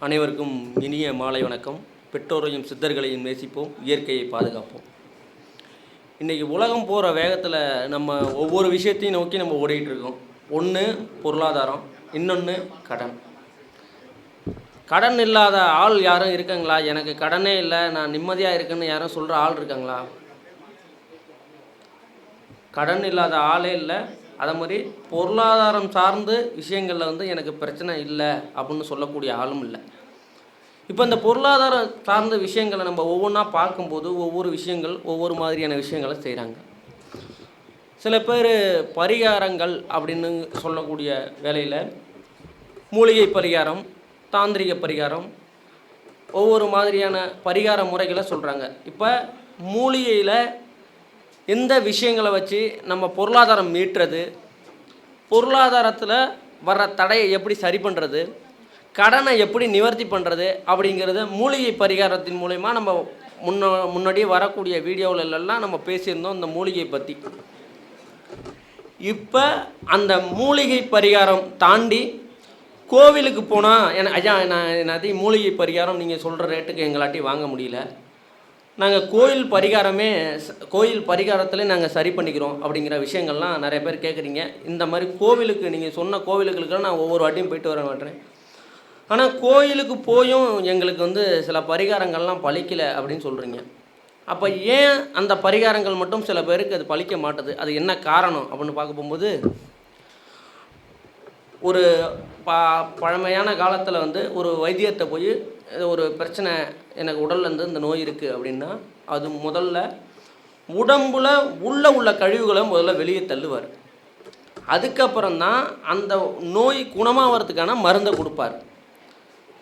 அனைவருக்கும் இனிய மாலை வணக்கம். பெற்றோரையும் சித்தர்களையும் நேசிப்போம், இயற்கையை பாதுகாப்போம். இன்றைக்கி உலகம் போகிற வேகத்தில் நம்ம ஒவ்வொரு விஷயத்தையும் நோக்கி நம்ம ஓடிக்கிட்டு இருக்கோம். ஒன்று பொருளாதாரம், இன்னொன்று கடன். கடன் இல்லாத ஆள் யாரும் இருக்காங்களா? எனக்கு கடனே இல்லை, நான் நிம்மதியாக இருக்குன்னு யாரும் சொல்கிற ஆள் இருக்காங்களா? கடன் இல்லாத ஆளே இல்லை. அதே மாதிரி பொருளாதாரம் சார்ந்து விஷயங்களில் எனக்கு பிரச்சனை இல்லை அப்படின்னு சொல்லக்கூடிய ஆளும் இல்லை. இப்போ இந்த பொருளாதாரம் சார்ந்த விஷயங்களை நம்ம ஒவ்வொன்றா பார்க்கும்போது ஒவ்வொரு விஷயங்கள் ஒவ்வொரு மாதிரியான விஷயங்களை செய்கிறாங்க. சில பேர் பரிகாரங்கள் அப்படின்னு சொல்லக்கூடிய வேலையில் மூலிகை பரிகாரம், தாந்திரிக பரிகாரம், ஒவ்வொரு மாதிரியான பரிகார முறைகளை சொல்கிறாங்க. இப்போ மூலிகையில் எந்த விஷயங்களை வச்சு நம்ம பொருளாதாரம் மீட்டுறது, பொருளாதாரத்தில் வர்ற தடையை எப்படி சரி பண்ணுறது, கடனை எப்படி நிவர்த்தி பண்ணுறது அப்படிங்கிறத மூலிகை பரிகாரத்தின் மூலயமா நம்ம முன்னாடியே வரக்கூடிய வீடியோவிலெல்லாம் நம்ம பேசியிருந்தோம் இந்த மூலிகை பற்றி. இப்போ அந்த மூலிகை பரிகாரம் தாண்டி கோவிலுக்கு போனால் ஐயா நான் மூலிகை பரிகாரம் நீங்கள் சொல்கிற ரேட்டுக்கு எங்களாட்டி வாங்க முடியல, நாங்கள் கோயில் பரிகாரத்தில் நாங்கள் சரி பண்ணிக்கிறோம் அப்படிங்கிற விஷயங்கள்லாம் நிறைய பேர் கேட்குறீங்க. இந்த மாதிரி கோவிலுக்கு நீங்கள் சொன்ன கோவிலுக்கெல்லாம் நான் ஒவ்வொரு வாட்டியும் போயிட்டு வர மாட்டேன். ஆனால் கோயிலுக்கு போயும் எங்களுக்கு சில பரிகாரங்கள்லாம் பலிக்கலை அப்படின்னு சொல்கிறீங்க. அப்போ ஏன் அந்த பரிகாரங்கள் மட்டும் சில பேருக்கு அது பலிக்க மாட்டுது? அது என்ன காரணம் அப்படின்னு பார்க்க போகும்போது, ஒரு பழமையான காலத்தில் ஒரு வைத்தியத்தை போய் ஒரு பிரச்சனை, எனக்கு உடல்லேருந்து இந்த நோய் இருக்குது அப்படின்னா அது முதல்ல உடம்புல உள்ள கழிவுகளை முதல்ல வெளியே தள்ளுவார். அதுக்கப்புறம்தான் அந்த நோய் குணமாகறதுக்கான மருந்தை கொடுப்பார்.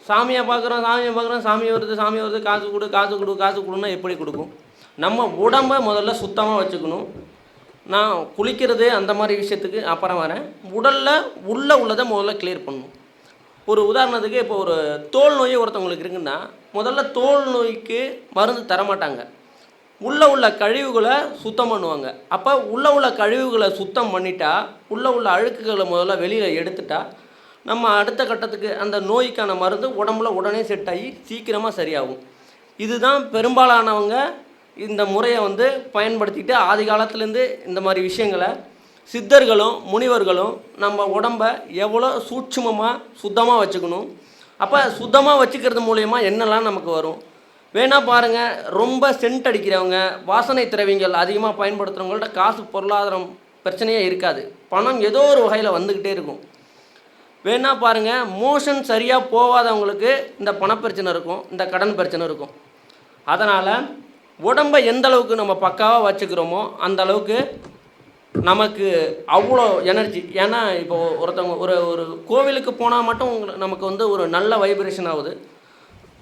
சாமியை பார்க்குறோம், சாமி வருது, காசு கொடுன்னா எப்படி கொடுக்கும்? நம்ம உடம்பை முதல்ல சுத்தமாக வச்சுக்கணும். நான் குளிக்கிறது அந்த மாதிரி விஷயத்துக்கு அப்புறம் வரேன். உடலில் உள்ளதை முதல்ல கிளியர் பண்ணணும். ஒரு உதாரணத்துக்கு இப்போ ஒரு தோல் நோய் ஒருத்தவங்களுக்கு இருக்குன்னா முதல்ல தோல் நோய்க்கு மருந்து தரமாட்டாங்க, உள்ள கழிவுகளை சுத்தம் பண்ணுவாங்க. அப்போ உள்ள கழிவுகளை சுத்தம் பண்ணிட்டா, உள்ள அழுக்குகளை முதல்ல வெளியில் எடுத்துட்டா நம்ம அடுத்த கட்டத்துக்கு அந்த நோய்க்கான மருந்து உடம்புல உடனே செட் ஆகி சீக்கிரமாக சரியாகும். இதுதான் பெரும்பாலானவங்க இந்த முறையை பயன்படுத்திட்டு ஆதி காலத்துலேருந்து இந்த மாதிரி விஷயங்களை சித்தர்களும் முனிவர்களும் நம்ம உடம்பை எவ்வளோ சூட்சுமமாக சுத்தமாக வச்சுக்கணும். அப்போ சுத்தமாக வச்சுக்கிறது மூலயமா என்னெல்லாம் நமக்கு வரும் வேணால் பாருங்கள். ரொம்ப சென்ட் அடிக்கிறவங்க, வாசனை திரவியங்கள் அதிகமாக பயன்படுத்துகிறவங்கள்ட்ட காசு பொருளாதாரம் பிரச்சனையே இருக்காது, பணம் ஏதோ ஒரு வகையில் வந்துக்கிட்டே இருக்கும். வேணால் பாருங்கள், மோஷன் சரியாக போகாதவங்களுக்கு இந்த பணப்பிரச்சனை இருக்கும், இந்த கடன் பிரச்சனை இருக்கும். அதனால் உடம்பை எந்த அளவுக்கு நம்ம பக்காவாக வச்சுக்கிறோமோ அந்த அளவுக்கு நமக்கு அவ்வளோ எனர்ஜி. ஏன்னா இப்போது ஒருத்தவங்க ஒரு கோவிலுக்கு போனால் மட்டும் நமக்கு ஒரு நல்ல வைப்ரேஷன் ஆகுது.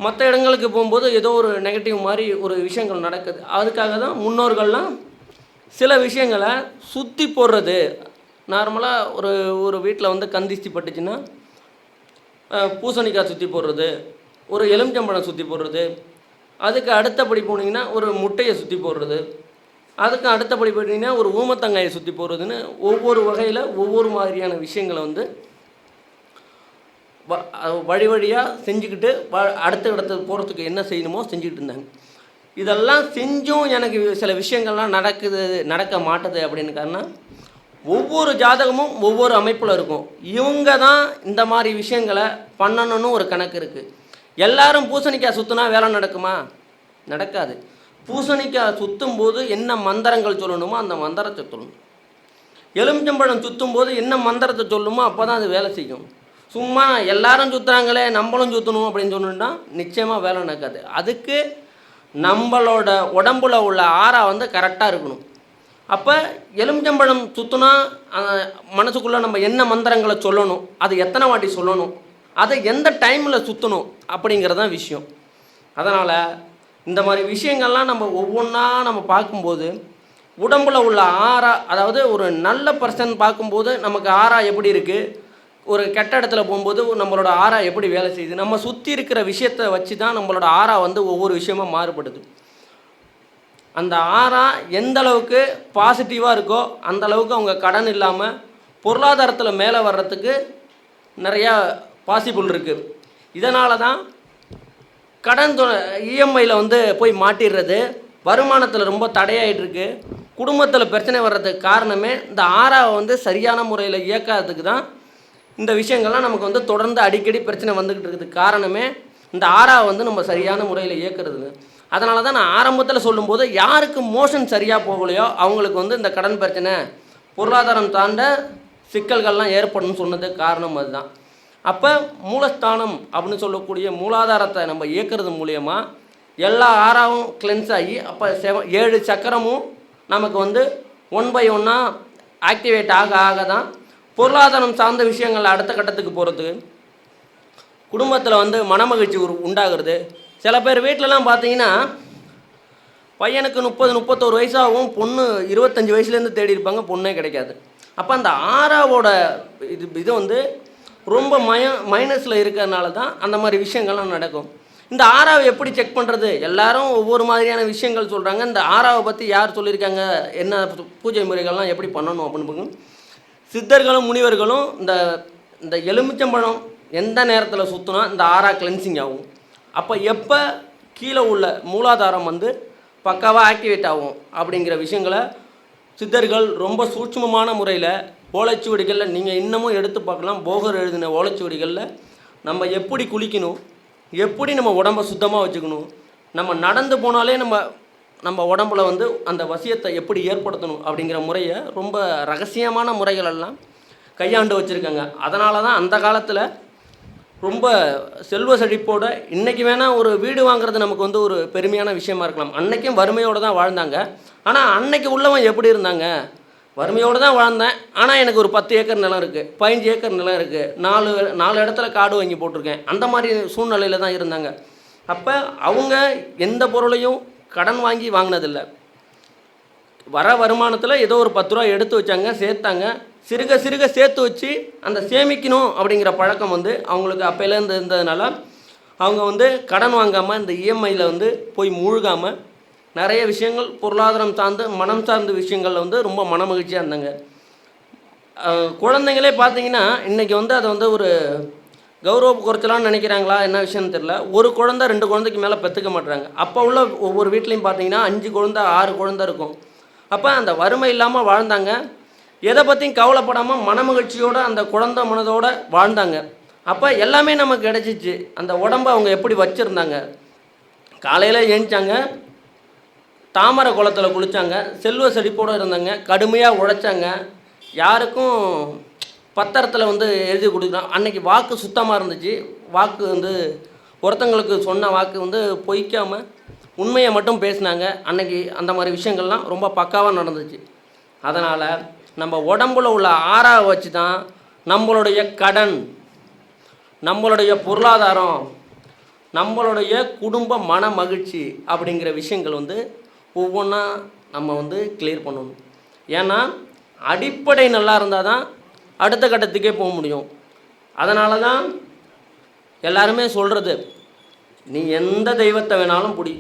மற்ற இடங்களுக்கு போகும்போது ஏதோ ஒரு நெகட்டிவ் மாதிரி ஒரு விஷயங்கள் நடக்குது. அதுக்காக தான் முன்னோர்கள்லாம் சில விஷயங்களை சுற்றி போடுறது. நார்மலாக ஒரு வீட்டில் கந்திஷ்டி பட்டுச்சுன்னா பூசணிக்காய் சுற்றி போடுறது, ஒரு எலுமிச்சம்பழம் சுற்றி போடுறது, அதுக்கு அடுத்தபடி போனீங்கன்னா ஒரு முட்டையை சுற்றி போடுறது, அதுக்கு அடுத்தபடி போட்டிங்கன்னா ஒரு ஊமத்தங்காயை சுற்றி போடுறதுன்னு ஒவ்வொரு வகையில் ஒவ்வொரு மாதிரியான விஷயங்களை வழியாக செஞ்சுக்கிட்டு அடுத்த போகிறதுக்கு என்ன செய்யணுமோ செஞ்சுக்கிட்டு இருந்தாங்க. இதெல்லாம் செஞ்சும் எனக்கு சில விஷயங்கள்லாம் நடக்க மாட்டுது அப்படின்னு காரணம், ஒவ்வொரு ஜாதகமும் ஒவ்வொரு அமைப்பில் இருக்கும். இவங்க தான் இந்த மாதிரி விஷயங்களை பண்ணணும்னு ஒரு கணக்கு இருக்குது. எல்லாரும் பூசணிக்காய் சுற்றினா வேலை நடக்குமா? நடக்காது. பூசணிக்காய் சுற்றும் போது என்ன மந்திரங்கள் சொல்லணுமோ அந்த மந்திரத்தை சொல்லணும். எலுமிச்சம்பழம் சுற்றும் போது என்ன மந்திரத்தை சொல்லணுமோ அப்போ தான் அது வேலை செய்யும். சும்மா எல்லாரும் சுற்றுறாங்களே நம்மளும் சுற்றணும் அப்படின்னு சொன்னோன்னா நிச்சயமாக வேலை நடக்காது. அதுக்கு நம்மளோட உடம்புல உள்ள ஆறா கரெக்டாக இருக்கணும். அப்போ எலுமிச்சம்பழம் சுற்றினா மனசுக்குள்ளே நம்ம என்ன மந்திரங்களை சொல்லணும், அது எத்தனை வாட்டி சொல்லணும், அதை எந்த டைமில் சுற்றணும் அப்படிங்கிறதான் விஷயம். அதனால் இந்த மாதிரி விஷயங்கள்லாம் நம்ம ஒவ்வொன்றா நம்ம பார்க்கும்போது உடம்புல உள்ள ஆறா, அதாவது ஒரு நல்ல பர்சன் பார்க்கும்போது நமக்கு ஆறா எப்படி இருக்குது, ஒரு கெட்ட இடத்துல போகும்போது நம்மளோட ஆறா எப்படி வேலை செய்யுது, நம்ம சுற்றி இருக்கிற விஷயத்தை வச்சு தான் நம்மளோட ஆறா ஒவ்வொரு விஷயமாக மாறுபடுது. அந்த ஆறா எந்த அளவுக்கு பாசிட்டிவாக இருக்கோ அந்த அளவுக்கு அவங்க கடன் இல்லாமல் பொருளாதாரத்தில் மேலே வர்றதுக்கு நிறையா பாசிபிள் இருக்குது. இதனால தான் கடன் இஎம்ஐயில் வந்து போய் மாட்டிடுறது, வருமானத்தில் ரொம்ப தடையாயிட்டிருக்கு, குடும்பத்தில் பிரச்சனை வர்றதுக்கு காரணமே இந்த ஆறாவை வந்து சரியான முறையில் இயக்காததுக்கு தான். இந்த விஷயங்கள்லாம் நமக்கு வந்து தொடர்ந்து அடிக்கடி பிரச்சனை வந்துக்கிட்டு இருக்கிறதுக்கு காரணமே இந்த ஆறாவை வந்து நம்ம சரியான முறையில் இயக்கிறது. அதனால தான் நான் ஆரம்பத்தில் சொல்லும்போது யாருக்கு மோஷன் சரியாக போகலையோ அவங்களுக்கு வந்து இந்த கடன் பிரச்சனை, பொருளாதாரம் தாண்ட சிக்கல்கள்லாம் ஏற்படணும்னு சொன்னதுக்கு காரணம் அதுதான். அப்போ மூலஸ்தானம் அப்படின்னு சொல்லக்கூடிய மூலாதாரத்தை நம்ம இயக்கிறது மூலயமா எல்லா ஆறாவும் கிளென்ஸ் ஆகி அப்போ 7 சக்கரமும் நமக்கு வந்து 1 by 1 ஆக்டிவேட் ஆக ஆக தான் பொருளாதாரம் சார்ந்த விஷயங்கள் அடுத்த கட்டத்துக்கு போகிறதுக்கு, குடும்பத்தில் வந்து மனமகிழ்ச்சி உண்டாகிறது. சில பேர் வீட்டிலலாம் பார்த்தீங்கன்னா பையனுக்கு 30-31 வயசாகவும் பொண்ணு 25 வயசுலேருந்து தேடி இருப்பாங்க, பொண்ணே கிடைக்காது. அப்போ அந்த ஆறாவோட இது வந்து ரொம்ப மைனஸில் இருக்கிறதுனால தான் அந்த மாதிரி விஷயங்கள்லாம் நடக்கும். இந்த ஆறாவை எப்படி செக் பண்ணுறது? எல்லாரும் ஒவ்வொரு மாதிரியான விஷயங்கள் சொல்கிறாங்க. இந்த ஆறாவை பற்றி யார் சொல்லியிருக்காங்க, என்ன பூஜை முறைகள்லாம் எப்படி பண்ணணும் அப்படின்னு சித்தர்களும் முனிவர்களும் இந்த எலுமிச்சம்பழம் எந்த நேரத்தில் சுற்றினா இந்த ஆறா கிளென்சிங் ஆகும், அப்போ எப்போ கீழே உள்ள மூலாதாரம் வந்து பக்காவாக ஆக்டிவேட் ஆகும் அப்படிங்கிற விஷயங்களை சித்தர்கள் ரொம்ப சூட்சுமமான முறையில் ஓலைச்சுவடிகளில் நீங்கள் இன்னமும் எடுத்து பார்க்கலாம். போகர் எழுதின ஓலைச்சுவடிகளில் நம்ம எப்படி குளிக்கணும், எப்படி நம்ம உடம்பை சுத்தமாக வச்சுக்கணும், நம்ம நடந்து போனாலே நம்ம உடம்புல வந்து அந்த வசியத்தை எப்படி ஏற்படுத்தணும் அப்படிங்கிற முறையை ரொம்ப ரகசியமான முறைகளெல்லாம் கையாண்டு வச்சுருக்காங்க. அதனால தான் அந்த காலத்தில் ரொம்ப செல்வ செழிப்போட இன்றைக்கி வேணால் ஒரு வீடு வாங்குறது நமக்கு வந்து ஒரு பெருமையான விஷயமா இருக்கலாம். அன்றைக்கும் வறுமையோடு தான் வாழ்ந்தாங்க. ஆனால் அன்னைக்கு உள்ளவன் எப்படி இருந்தாங்க, வறுமையோடு தான் வாழ்ந்தேன், ஆனால் எனக்கு ஒரு 10 ஏக்கர் நிலம் இருக்குது, 15 ஏக்கர் நிலம் இருக்குது, 4 இடத்துல காடு வாங்கி போட்டிருக்கேன், அந்த மாதிரி சூழ்நிலையில் தான் இருந்தாங்க. அப்போ அவங்க எந்த பொருளையும் கடன் வாங்கி வாங்கினதில்லை. வர வருமானத்தில் ஏதோ ஒரு 10 ரூபா எடுத்து வச்சாங்க, சேர்த்தாங்க. சிறுக சிறுக சேர்த்து வச்சு அந்த சேமிக்கணும் அப்படிங்கிற பழக்கம் வந்து அவங்களுக்கு அப்போலேருந்து இருந்ததுனால அவங்க வந்து கடன் வாங்காமல் இந்த இஎம்ஐயில் வந்து போய் மூழ்காமல் நிறைய விஷயங்கள் பொருளாதாரம் சார்ந்து மனம் சார்ந்த விஷயங்களில் வந்து ரொம்ப மனமகிழ்ச்சியாக இருந்தாங்க. குழந்தைங்களே பார்த்தீங்கன்னா இன்றைக்கி வந்து அதை வந்து ஒரு கௌரவ குறைச்சலான்னு நினைக்கிறாங்களா என்ன விஷயம்னு தெரியல. ஒரு குழந்தை 2 குழந்தைக்கு மேலே பெற்றுக்க மாட்டுறாங்க. அப்போ உள்ள ஒவ்வொரு வீட்லேயும் பார்த்தீங்கன்னா 5 குழந்தை 6 குழந்தை இருக்கும். அப்போ அந்த வறுமை இல்லாமல் வாழ்ந்தாங்க, எதை பற்றியும் கவலைப்படாமல் மனமகிழ்ச்சியோடு அந்த குழந்தை மனதோடு வாழ்ந்தாங்க. அப்போ எல்லாமே நமக்கு கிடச்சிச்சு. அந்த உடம்பை அவங்க எப்படி வச்சுருந்தாங்க, காலையில் ஏஞ்சாங்க, தாமரை குளத்தில் குளித்தாங்க, செல்வ செழிப்போடு இருந்தாங்க, கடுமையாக உழைச்சாங்க, யாருக்கும் பத்திரத்தில் வந்து எழுதி கொடுக்குறான். அன்றைக்கி வாக்கு சுத்தமாக இருந்துச்சு. வாக்கு வந்து ஒருத்தங்களுக்கு சொன்ன வாக்கு வந்து பொய்க்காமல் உண்மையை மட்டும் பேசினாங்க. அன்றைக்கி அந்த மாதிரி விஷயங்கள்லாம் ரொம்ப பக்காவாக நடந்துச்சு. அதனால் நம்ம உடம்புல உள்ள ஆறாவை வச்சு தான் நம்மளுடைய கடன், நம்மளுடைய பொருளாதாரம், நம்மளுடைய குடும்ப மன மகிழ்ச்சி அப்படிங்கிற விஷயங்கள் வந்து ஒவ்வொன்றா நம்ம வந்து கிளியர் பண்ணணும். ஏன்னா அடிப்படை நல்லா இருந்தால் தான் அடுத்த கட்டத்துக்கே போக முடியும். அதனால தான் எல்லாருமே சொல்கிறது, நீ எந்த தெய்வத்தை வேணாலும் பிடி,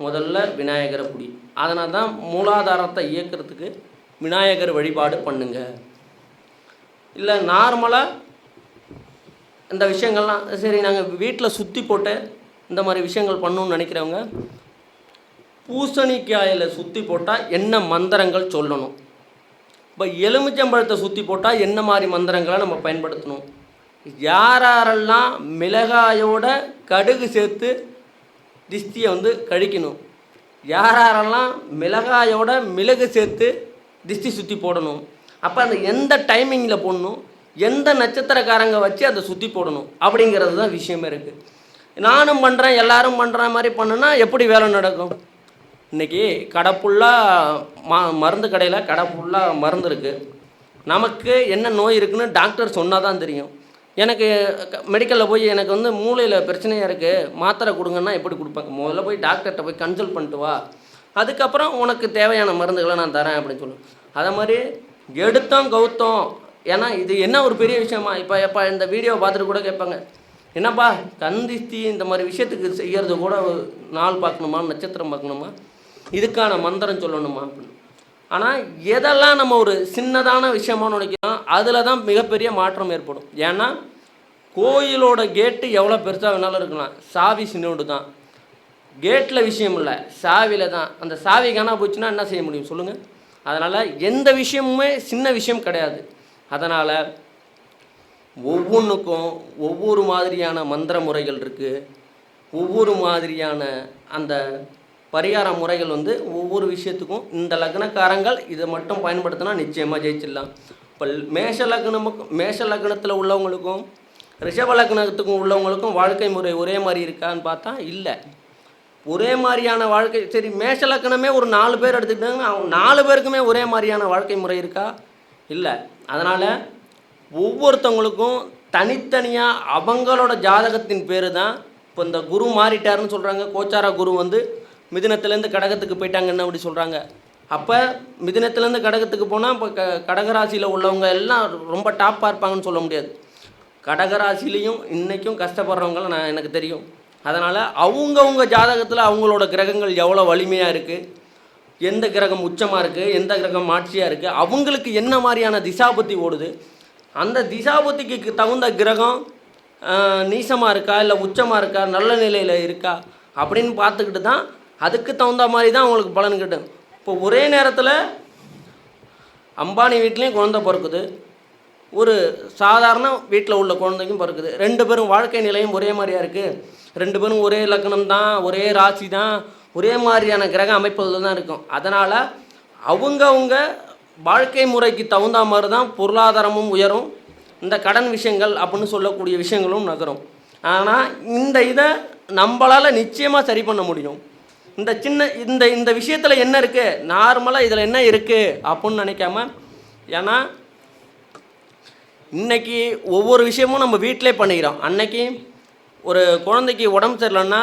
முதல்ல விநாயகரை பிடி. அதனால தான் மூலாதாரத்தை இயக்கிறதுக்கு விநாயகர் வழிபாடு பண்ணுங்க. இல்லை நார்மலாக இந்த விஷயங்கள்லாம் சரி நாங்கள் வீட்டில் சுற்றி போட்டு இந்த மாதிரி விஷயங்கள் பண்ணணும்னு நினைக்கிறவங்க பூசணிக்காயில் சுற்றி போட்டால் என்ன மந்திரங்கள் சொல்லணும், இப்போ எலுமிச்சம்பழத்தை சுற்றி போட்டால் என்ன மாதிரி மந்திரங்களை நம்ம பயன்படுத்தணும், யாரெல்லாம் மிளகாயோட கடுகு சேர்த்து திஷ்டியை வந்து கழிக்கணும், யாரெல்லாம் மிளகாயோட மிளகு சேர்த்து திஷ்டி சுற்றி போடணும், அப்போ அந்த எந்த டைமிங்கில் போடணும், எந்த நட்சத்திரக்காரங்க வச்சு அதை சுற்றி போடணும் அப்படிங்கிறது தான் விஷயமே இருக்குது. நானும் பண்ணுறேன் எல்லாரும் பண்ணுற மாதிரி பண்ணுன்னா எப்படி வேலை நடக்கும்? இன்றைக்கி கடை ஃபுல்லாக மருந்து கடையில் கடை ஃபுல்லாக மருந்து இருக்குது. நமக்கு என்ன நோய் இருக்குதுன்னு டாக்டர் சொன்னால் தான் தெரியும். எனக்கு மெடிக்கலில் போய் எனக்கு வந்து மூளையில் பிரச்சனையாக இருக்குது மாத்திரை கொடுங்கன்னா எப்படி கொடுப்பாங்க? முதல்ல போய் டாக்டர்கிட்ட போய் கன்சல்ட் பண்ணிட்டு வா, அதுக்கப்புறம் உனக்கு தேவையான மருந்துகளை நான் தரேன் அப்படின்னு சொல்லுவேன். அதை மாதிரி எடுத்தோம் கவுத்தோம். ஏன்னா இது என்ன ஒரு பெரிய விஷயமா? இப்போ இந்த வீடியோவை பார்த்துட்டு கூட கேட்பாங்க, என்னப்பா கந்திஸ்தி இந்த மாதிரி விஷயத்துக்கு செய்கிறது கூட நாள் பார்க்கணுமா, நட்சத்திரம் பார்க்கணுமா, இதுக்கான மந்திரம் சொல்லணுமா அப்படின்னு. ஆனால் எதெல்லாம் நம்ம ஒரு சின்னதான விஷயமாக நினைக்கிறோம் அதில் தான் மிகப்பெரிய மாற்றம் ஏற்படும். ஏன்னா கோயிலோட கேட்டு எவ்வளோ பெருசாக வேணாலும் இருக்கலாம், சாவி சின்னோண்டு தான். கேட்டில் விஷயம் இல்லை, சாவியில் தான். அந்த சாவி காணா போச்சுன்னா என்ன செய்ய முடியும் சொல்லுங்கள்? அதனால் எந்த விஷயமுமே சின்ன விஷயம் கிடையாது. அதனால் ஒவ்வொன்றுக்கும் ஒவ்வொரு மாதிரியான மந்திர முறைகள் இருக்குது, ஒவ்வொரு மாதிரியான அந்த பரிகார முறைகள் ஒவ்வொரு விஷயத்துக்கும். இந்த லக்னக்காரங்கள் இதை மட்டும் பயன்படுத்தினா நிச்சயமாக ஜெயிச்சிடலாம். இப்போ மேஷ லக்னத்தில் உள்ளவங்களுக்கும் ரிஷப லக்னத்துக்கும் உள்ளவங்களுக்கும் வாழ்க்கை முறை ஒரே மாதிரி இருக்கான்னு பார்த்தா இல்லை. ஒரே மாதிரியான வாழ்க்கை, சரி மேஷ லக்னமே ஒரு 4 பேர் எடுத்துக்கிட்டாங்க, அவங்க 4 பேருக்குமே ஒரே மாதிரியான வாழ்க்கை முறை இருக்கா? இல்லை. அதனால் ஒவ்வொருத்தவங்களுக்கும் தனித்தனியாக அவங்களோட ஜாதகத்தின் பேர் தான். இப்போ இந்த குரு மாறிட்டாருன்னு சொல்கிறாங்க, கோச்சார குரு மிதுனத்துலேருந்து கடகத்துக்கு போயிட்டாங்கன்னு அப்படி சொல்கிறாங்க. அப்போ மிதுனத்துலேருந்து கடகத்துக்கு போனால் இப்போ கடகராசியில் உள்ளவங்க எல்லாம் ரொம்ப டாப்பாக இருப்பாங்கன்னு சொல்ல முடியாது. கடகராசிலையும் இன்றைக்கும் கஷ்டப்படுறவங்கள எனக்கு தெரியும். அதனால் அவங்கவுங்க ஜாதகத்தில் அவங்களோட கிரகங்கள் எவ்வளோ வலிமையாக இருக்குது, எந்த கிரகம் உச்சமாக இருக்குது, எந்த கிரகம் ஆட்சியாக இருக்குது, அவங்களுக்கு என்ன மாதிரியான திசாபுத்தி ஓடுது, அந்த திசாபுத்திக்கு தகுந்த கிரகம் நீசமாக இருக்கா இல்லை உச்சமாக இருக்கா நல்ல நிலையில் இருக்கா அப்படின்னு பார்த்துக்கிட்டு தான் அதுக்கு தகுந்த மாதிரி தான் அவங்களுக்கு பலன் கிட்டும். இப்போ ஒரே நேரத்தில் அம்பானி வீட்லேயும் குழந்தை பிறக்குது, ஒரு சாதாரண வீட்டில் உள்ள குழந்தைக்கும் பிறக்குது. 2 பேரும் வாழ்க்கை நிலையும் ஒரே மாதிரியாக இருக்குது, 2 பேரும் ஒரே லக்னம் தான், ஒரே ராசி தான், ஒரே மாதிரியான கிரக அமைப்புகள் தான் இருக்கும். அதனால் அவங்கவுங்க வாழ்க்கை முறைக்கு தகுந்த மாதிரி தான் பொருளாதாரமும் உயரும், இந்த கடன் விஷயங்கள் அப்படின்னு சொல்லக்கூடிய விஷயங்களும் நகரும். ஆனால் இதை நம்மளால் நிச்சயமாக சரி பண்ண முடியும். இந்த விஷயத்தில் என்ன இருக்குது, நார்மலாக இதில் என்ன இருக்குது அப்படின்னு நினைக்காம. ஏன்னா இன்றைக்கி ஒவ்வொரு விஷயமும் நம்ம வீட்டிலே பண்ணிக்கிறோம். அன்னைக்கு ஒரு குழந்தைக்கு உடம்பு சரியில்லைன்னா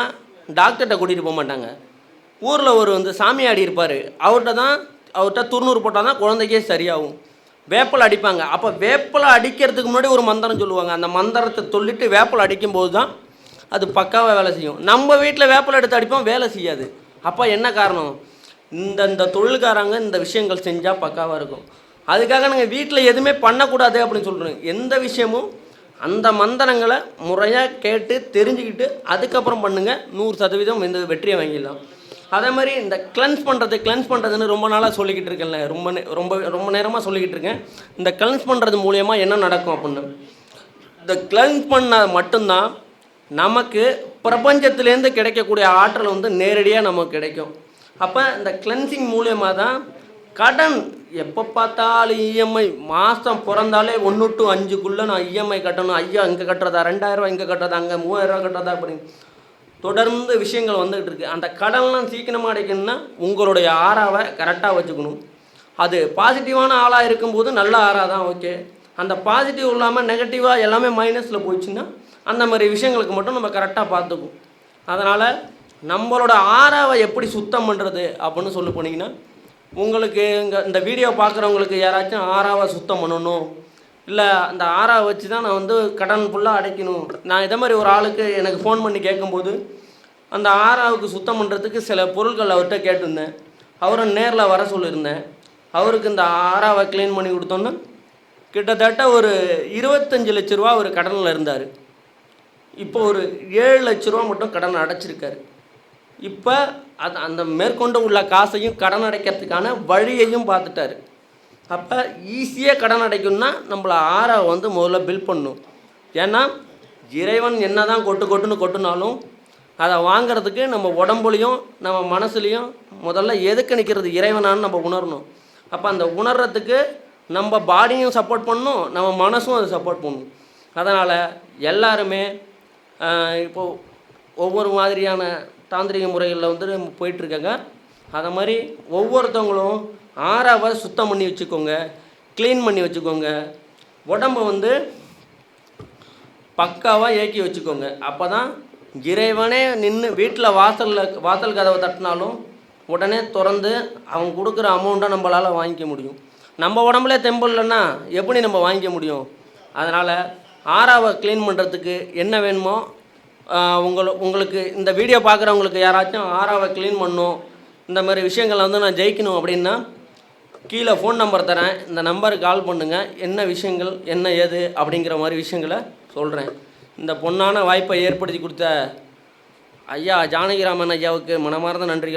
டாக்டர்கிட்ட கூட்டிகிட்டு போக மாட்டாங்க, ஊரில் ஒரு சாமியாடி இருப்பார், அவர்கிட்ட துர்நூறு போட்டால் தான் குழந்தைக்கே சரியாகும். வேப்பலை அடிப்பாங்க. அப்போ வேப்பலை அடிக்கிறதுக்கு முன்னாடி ஒரு மந்திரம் சொல்லுவாங்க, அந்த மந்திரத்தை சொல்லிவிட்டு வேப்பலை அடிக்கும்போது தான் அது பக்காவாக வேலை செய்யும். நம்ம வீட்டில் வேப்பலை எடுத்து அடிப்போம், வேலை செய்யாது. அப்போ என்ன காரணம்? இந்த தொழில்காரங்க இந்த விஷயங்கள் செஞ்சால் பக்காவாக இருக்கும். அதுக்காக நாங்கள் வீட்டில் எதுவுமே பண்ணக்கூடாது அப்படின்னு சொல்கிறோம். எந்த விஷயமும் அந்த மந்திரங்களை முறையாக கேட்டு தெரிஞ்சுக்கிட்டு அதுக்கப்புறம் பண்ணுங்கள், 100% இந்த வெற்றியை வாங்கிடலாம். அதே மாதிரி இந்த கிளென்ஸ் பண்ணுறதுன்னு ரொம்ப நாளாக சொல்லிக்கிட்டு இருக்கேன்ல, ரொம்ப நேரமாக சொல்லிக்கிட்டு இருக்கேன். இந்த கிளென்ஸ் பண்ணுறது மூலயமா என்ன நடக்கும் அப்படின்னு, இந்த கிளென்ஸ் பண்ணால் மட்டும்தான் நமக்கு பிரபஞ்சத்திலேருந்து கிடைக்கக்கூடிய ஆற்றல் நேரடியாக நமக்கு கிடைக்கும். அப்போ இந்த கிளென்சிங் மூலயமா தான் கடன் எப்போ பார்த்தாலும் இஎம்ஐ, மாதம் பிறந்தாலே 1 to 5க்குள்ளே நான் இஎம்ஐ கட்டணும், ஐயா இங்கே கட்டுறதா, 2000 இங்கே கட்டுறதா, அங்கே 3000 கட்டுறதா அப்படின்னு தொடர்ந்து விஷயங்கள் வந்துகிட்டு இருக்குது. அந்த கடன்லாம் சீக்கிரமாக அடைக்கணும்னா உங்களுடைய ஆறாவை கரெக்டாக வச்சுக்கணும். அது பாசிட்டிவான ஆளாக இருக்கும்போது நல்ல ஆறாக தான் ஓகே. அந்த பாசிட்டிவ் இல்லாமல் நெகட்டிவாக எல்லாமே மைனஸில் போயிடுச்சுன்னா அந்த மாதிரி விஷயங்களுக்கு மட்டும் நம்ம கரெக்டாக பார்த்துக்குவோம். அதனால் நம்மளோட ஆறாவை எப்படி சுத்தம் பண்ணுறது அப்படின்னு சொல்லி போனீங்கன்னா, உங்களுக்கு இந்த வீடியோ பார்க்குறவங்களுக்கு யாராச்சும் ஆறாவை சுத்தம் பண்ணணும், இல்லை அந்த ஆறாவை வச்சு தான் நான் கடன் ஃபுல்லாக அடைக்கணும், நான் இதை மாதிரி ஒரு ஆளுக்கு எனக்கு ஃபோன் பண்ணி கேட்கும்போது அந்த ஆறாவுக்கு சுத்தம் பண்ணுறதுக்கு சில பொருட்கள் அவர்கிட்ட கேட்டிருந்தேன். அவரை நேரில் வர சொல்லியிருந்தேன். அவருக்கு இந்த ஆறாவை க்ளீன் பண்ணி கொடுத்தோன்னா கிட்டத்தட்ட ஒரு 25 லட்ச ரூபா ஒரு கடனில் இருந்தார். இப்போ ஒரு 7 லட்ச ரூபா மட்டும் கடன் அடைச்சிருக்காரு. இப்போ அந்த மேற்கொண்டு உள்ள காசையும் கடன் அடைக்கிறதுக்கான வழியையும் பார்த்துட்டாரு. அப்போ ஈஸியாக கடன் அடைக்கணும்னா நம்மளை ஆறாவை முதல்ல பில் பண்ணணும். ஏன்னா இறைவன் என்ன தான் கொட்டுனாலும் அதை வாங்கிறதுக்கு நம்ம உடம்புலையும் நம்ம மனசுலையும் முதல்ல எதுக்கு நிற்கிறது இறைவனான்னு நம்ம உணரணும். அப்போ அந்த உணர்றதுக்கு நம்ம பாடியும் சப்போர்ட் பண்ணணும், நம்ம மனசும் அதை சப்போர்ட் பண்ணணும். அதனால் எல்லாருமே இப்போது ஒவ்வொரு மாதிரியான தாந்திரிக முறைகளில் போயிட்டுருக்காங்க. அதை மாதிரி ஒவ்வொருத்தவங்களும் ஆறாவை சுத்தம் பண்ணி வச்சுக்கோங்க, க்ளீன் பண்ணி வச்சுக்கோங்க, உடம்பை பக்காவாக ஏக்கி வச்சுக்கோங்க. அப்போ தான் இறைவனே நின்று வீட்டில் வாசல் கதவை தட்டினாலும் உடனே திறந்து அவங்க கொடுக்குற அமௌண்ட்டை நம்மளால் வாங்கிக்க முடியும். நம்ம உடம்புல தெம்பு இல்லைன்னா எப்படி நம்ம வாங்கிக்க முடியும்? அதனால் ஆறாவை க்ளீன் பண்ணுறதுக்கு என்ன வேணுமோ உங்களுக்கு இந்த வீடியோ பார்க்குறவங்களுக்கு யாராச்சும் ஆறாவை க்ளீன் பண்ணணும், இந்த மாதிரி விஷயங்களை நான் ஜெயிக்கணும் அப்படின்னா கீழே ஃபோன் நம்பர் தரேன், இந்த நம்பருக்கு கால் பண்ணுங்கள். என்ன விஷயங்கள் என்ன ஏது அப்படிங்கிற மாதிரி விஷயங்களை சொல்கிறேன். இந்த பொன்னான வாய்ப்பை ஏற்படுத்தி கொடுத்த ஐயா ஜானகிராமன் ஐயாவுக்கு மனமார்ந்த நன்றிகள்.